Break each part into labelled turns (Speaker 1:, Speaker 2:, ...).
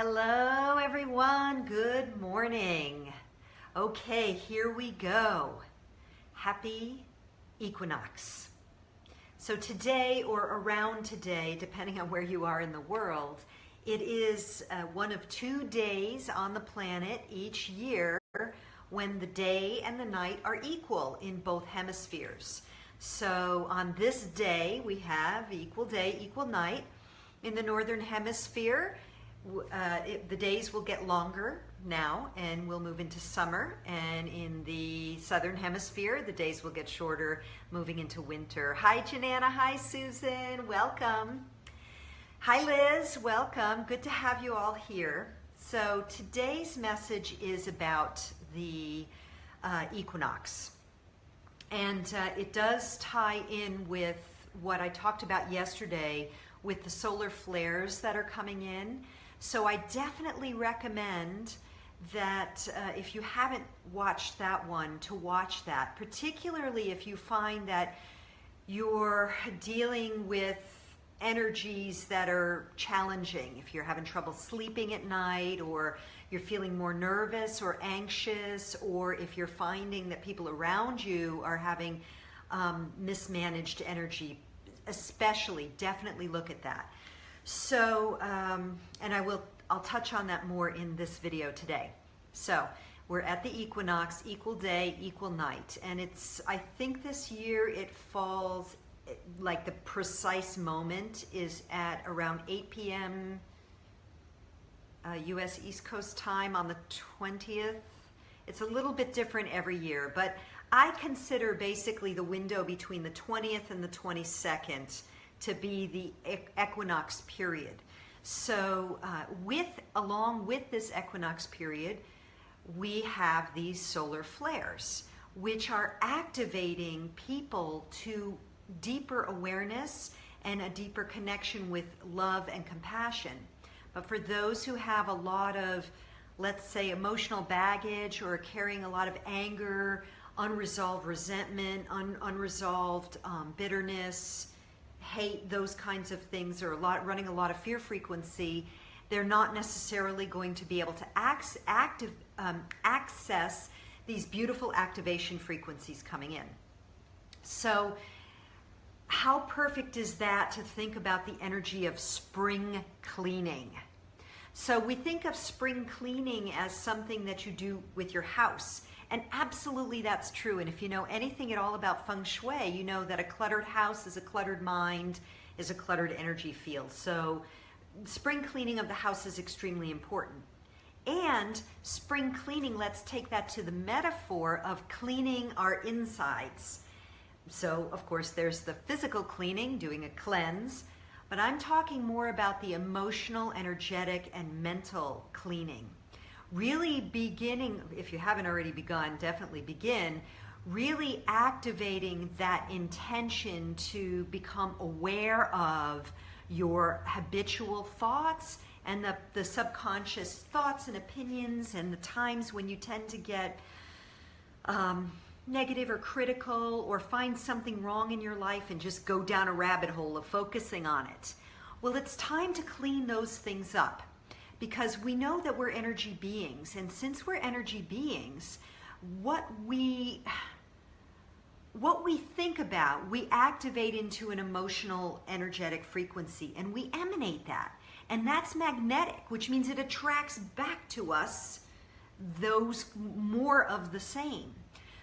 Speaker 1: Hello everyone, good morning. Okay, here we go. Happy Equinox. So today or around today, depending on where you are in the world, it is one of 2 days on the planet each year when the day and the night are equal in both hemispheres. So on this day, we have equal day, equal night. In the northern hemisphere, the days will get longer now and we'll move into summer, and in the southern hemisphere the days will get shorter, moving into winter. Hi Janana, hi Susan, welcome. Hi Liz, welcome. Good to have you all here. So today's message is about the equinox, and it does tie in with what I talked about yesterday with the solar flares that are coming in. So I definitely recommend that if you haven't watched that one, to watch that, particularly if you find that you're dealing with energies that are challenging, if you're having trouble sleeping at night, or you're feeling more nervous or anxious, or if you're finding that people around you are having mismanaged energy, especially, definitely look at that. So, and I'll touch on that more in this video today. So, we're at the equinox, equal day, equal night. And I think this year it falls, like the precise moment is at around 8 p.m. US East Coast time on the 20th. It's a little bit different every year, but I consider basically the window between the 20th and the 22nd to be the equinox period. So along with this equinox period, we have these solar flares, which are activating people to deeper awareness and a deeper connection with love and compassion. But for those who have a lot of, let's say, emotional baggage, or carrying a lot of anger, unresolved resentment, unresolved bitterness, hate, those kinds of things, or running a lot of fear frequency, they're not necessarily going to be able to access these beautiful activation frequencies coming in. So how perfect is that to think about the energy of spring cleaning? So we think of spring cleaning as something that you do with your house. And absolutely that's true. And if you know anything at all about feng shui, you know that a cluttered house is a cluttered mind, is a cluttered energy field. So spring cleaning of the house is extremely important. And spring cleaning, let's take that to the metaphor of cleaning our insides. So of course there's the physical cleaning, doing a cleanse, but I'm talking more about the emotional, energetic, and mental cleaning. Really beginning, if you haven't already begun, definitely begin, really activating that intention to become aware of your habitual thoughts and the subconscious thoughts and opinions, and the times when you tend to get negative or critical, or find something wrong in your life and just go down a rabbit hole of focusing on it. Well, it's time to clean those things up, because we know that we're energy beings, and since we're energy beings, what we think about, we activate into an emotional, energetic frequency, and we emanate that. And that's magnetic, which means it attracts back to us those more of the same.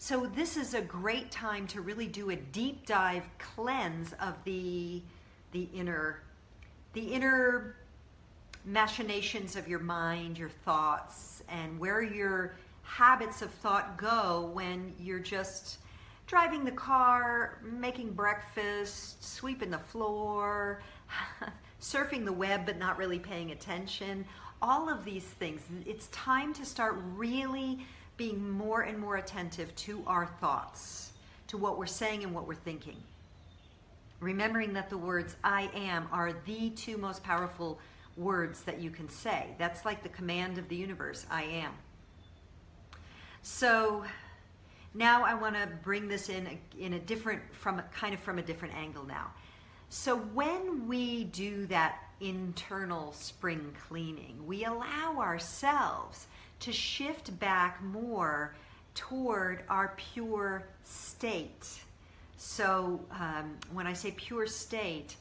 Speaker 1: So this is a great time to really do a deep dive cleanse of the inner machinations of your mind, your thoughts, and where your habits of thought go when you're just driving the car, making breakfast, sweeping the floor, surfing the web but not really paying attention. All of these things, it's time to start really being more and more attentive to our thoughts, to what we're saying and what we're thinking. Remembering that the words I am are the 2 most powerful words that you can say. That's like the command of the universe, I am. So now I want to bring this in a different, from a different angle now. So when we do that internal spring cleaning. We allow ourselves to shift back more toward our pure state. So when I say pure state,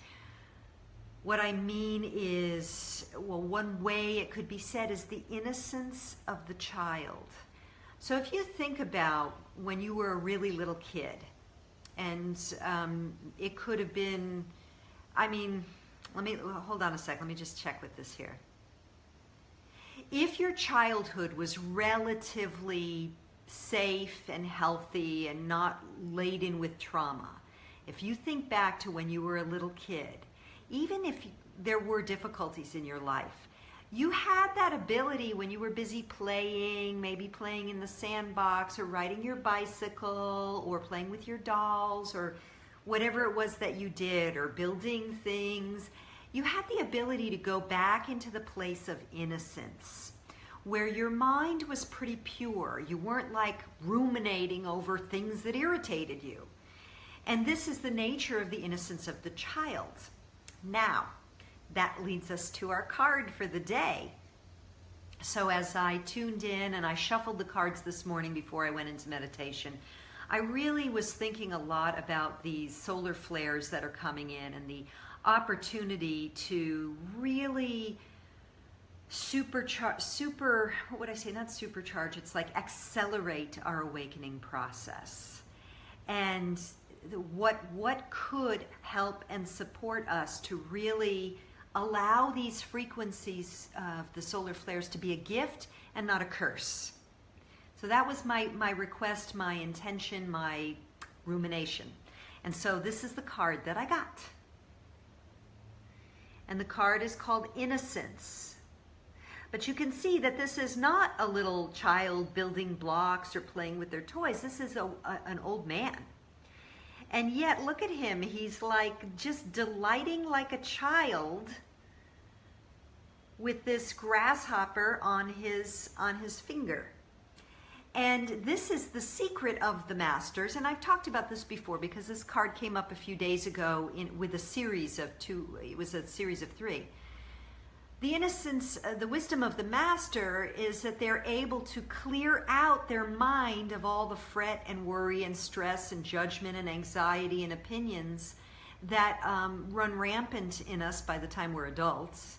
Speaker 1: what I mean is, well, one way it could be said is the innocence of the child. So if you think about when you were a really little kid, and it could have been, hold on a sec, let me just check with this here. If your childhood was relatively safe and healthy and not laden with trauma, if you think back to when you were a little kid, even if there were difficulties in your life, you had that ability when you were busy playing, maybe playing in the sandbox or riding your bicycle or playing with your dolls or whatever it was that you did, or building things. You had the ability to go back into the place of innocence, where your mind was pretty pure. You weren't like ruminating over things that irritated you. And this is the nature of the innocence of the child. Now, that leads us to our card for the day. So as I tuned in and I shuffled the cards this morning before I went into meditation, I really was thinking a lot about these solar flares that are coming in and the opportunity to really accelerate our awakening process. And what could help and support us to really allow these frequencies of the solar flares to be a gift and not a curse. So that was my request, my intention, my rumination. And so this is the card that I got. And the card is called Innocence. But you can see that this is not a little child building blocks or playing with their toys. This is an old man. And yet, look at him. He's like just delighting like a child with this grasshopper on his finger. And this is the secret of the masters. And I've talked about this before because this card came up a few days ago with a series of two. It was a series of 3. The innocence, the wisdom of the master is that they're able to clear out their mind of all the fret and worry and stress and judgment and anxiety and opinions that run rampant in us by the time we're adults,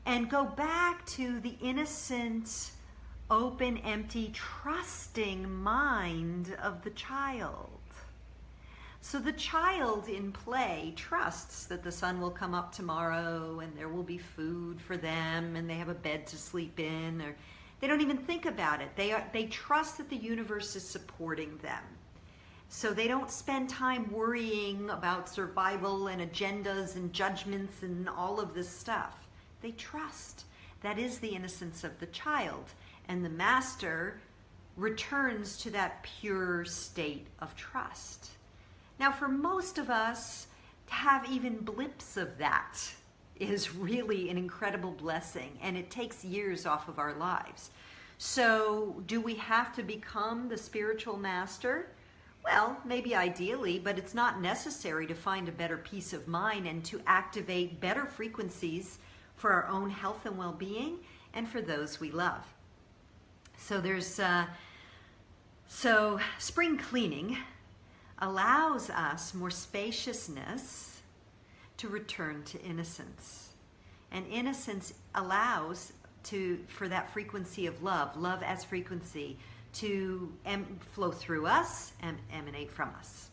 Speaker 1: and go back to the innocent, open, empty, trusting mind of the child. So the child in play trusts that the sun will come up tomorrow and there will be food for them and they have a bed to sleep in, or they don't even think about it. They trust that the universe is supporting them. So they don't spend time worrying about survival and agendas and judgments and all of this stuff. They trust. That is the innocence of the child. And the master returns to that pure state of trust. Now, for most of us, to have even blips of that is really an incredible blessing, and it takes years off of our lives. So, do we have to become the spiritual master? Well, maybe ideally, but it's not necessary to find a better peace of mind and to activate better frequencies for our own health and well-being and for those we love. So spring cleaning allows us more spaciousness to return to innocence. And innocence allows for that frequency of love as frequency, to flow through us and emanate from us.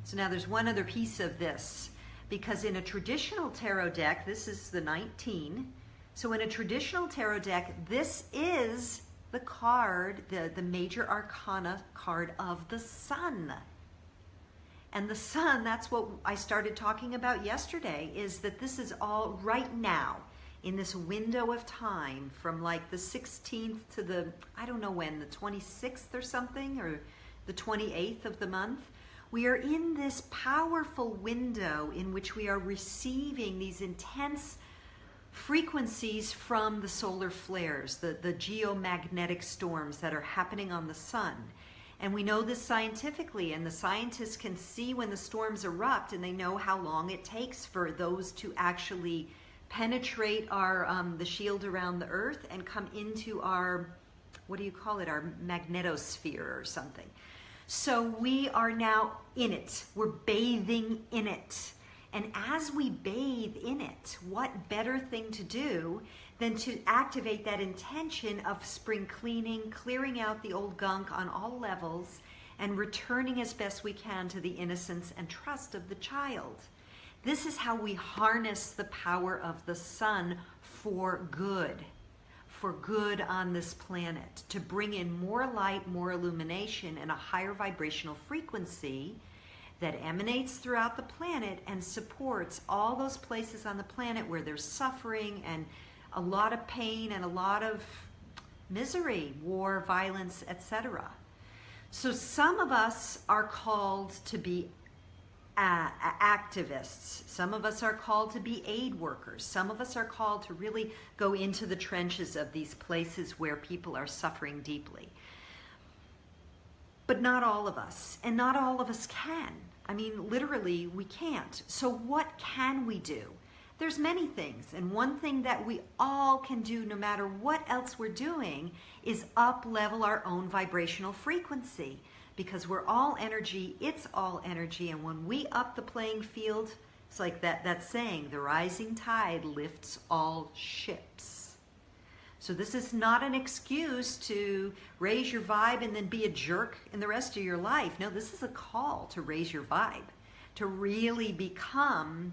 Speaker 1: So now there's one other piece of this, because in a traditional tarot deck, this is the 19. So in a traditional tarot deck, this is the card, the major arcana card of the sun. And the sun, that's what I started talking about yesterday, is that this is all right now, in this window of time from like the 16th to the, I don't know when, the 26th or something, or the 28th of the month. We are in this powerful window in which we are receiving these intense frequencies from the solar flares, the geomagnetic storms that are happening on the sun. And we know this scientifically, and the scientists can see when the storms erupt, and they know how long it takes for those to actually penetrate our the shield around the earth and come into our, what do you call it, our magnetosphere or something. So we are now in it. We're bathing in it. And as we bathe in it, what better thing to do than to activate that intention of spring cleaning, clearing out the old gunk on all levels, and returning as best we can to the innocence and trust of the child. This is how we harness the power of the sun for good on this planet, to bring in more light, more illumination, and a higher vibrational frequency that emanates throughout the planet and supports all those places on the planet where there's suffering and a lot of pain and a lot of misery, war, violence, etc. So some of us are called to be activists. Some of us are called to be aid workers. Some of us are called to really go into the trenches of these places where people are suffering deeply. But not all of us, and not all of us can. I mean, literally, we can't. So what can we do? There's many things, and one thing that we all can do, no matter what else we're doing, is up-level our own vibrational frequency. Because we're all energy, it's all energy, and when we up the playing field, it's like that saying, the rising tide lifts all ships. So this is not an excuse to raise your vibe and then be a jerk in the rest of your life. No, this is a call to raise your vibe, to really become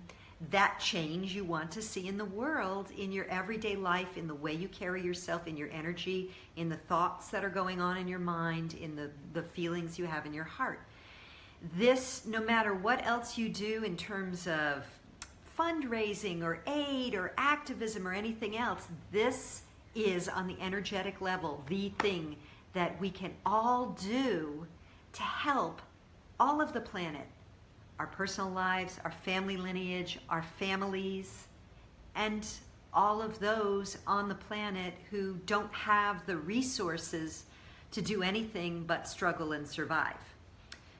Speaker 1: that change you want to see in the world, in your everyday life, in the way you carry yourself, in your energy, in the thoughts that are going on in your mind, in the feelings you have in your heart. This, no matter what else you do in terms of fundraising or aid or activism or anything else, this is on the energetic level the thing that we can all do to help all of the planet, our personal lives, our family lineage, our families, and all of those on the planet who don't have the resources to do anything but struggle and survive.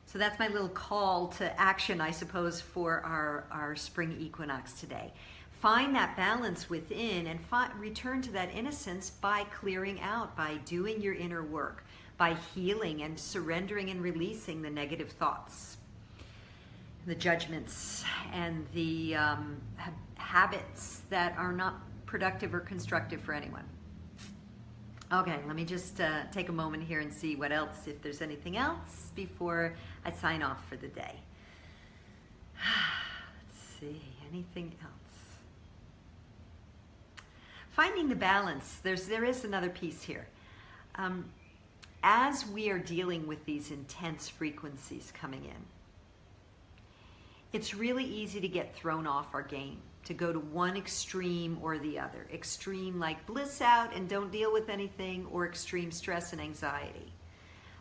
Speaker 1: So that's my little call to action, I suppose, for our spring equinox today. Find that balance within and return to that innocence by clearing out, by doing your inner work, by healing and surrendering and releasing the negative thoughts, the judgments, and the habits that are not productive or constructive for anyone. Okay, let me just take a moment here and see what else, if there's anything else before I sign off for the day. Let's see, anything else? Finding the balance, there is another piece here. As we are dealing with these intense frequencies coming in, it's really easy to get thrown off our game, to go to one extreme or the other. Extreme like bliss out and don't deal with anything, or extreme stress and anxiety.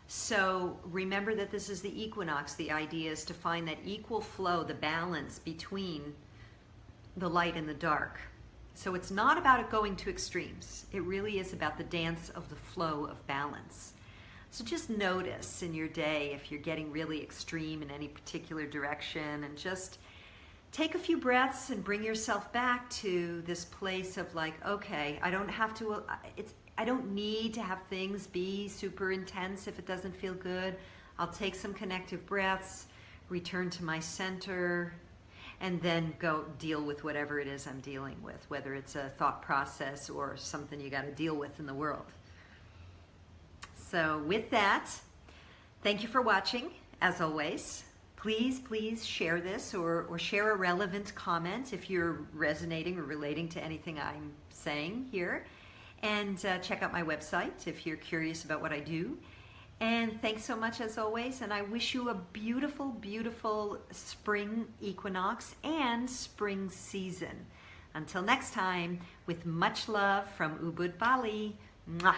Speaker 1: So remember that this is the equinox. The idea is to find that equal flow, the balance between the light and the dark. So it's not about it going to extremes. It really is about the dance of the flow of balance. So just notice in your day if you're getting really extreme in any particular direction, and just take a few breaths and bring yourself back to this place of like, okay, I don't need to have things be super intense if it doesn't feel good. I'll take some connective breaths, return to my center, and then go deal with whatever it is I'm dealing with, whether it's a thought process or something you got to deal with in the world. So with that, thank you for watching, as always. Please share this or share a relevant comment if you're resonating or relating to anything I'm saying here. And check out my website if you're curious about what I do. And thanks so much, as always, and I wish you a beautiful, beautiful spring equinox and spring season. Until next time, with much love from Ubud, Bali. Mwah.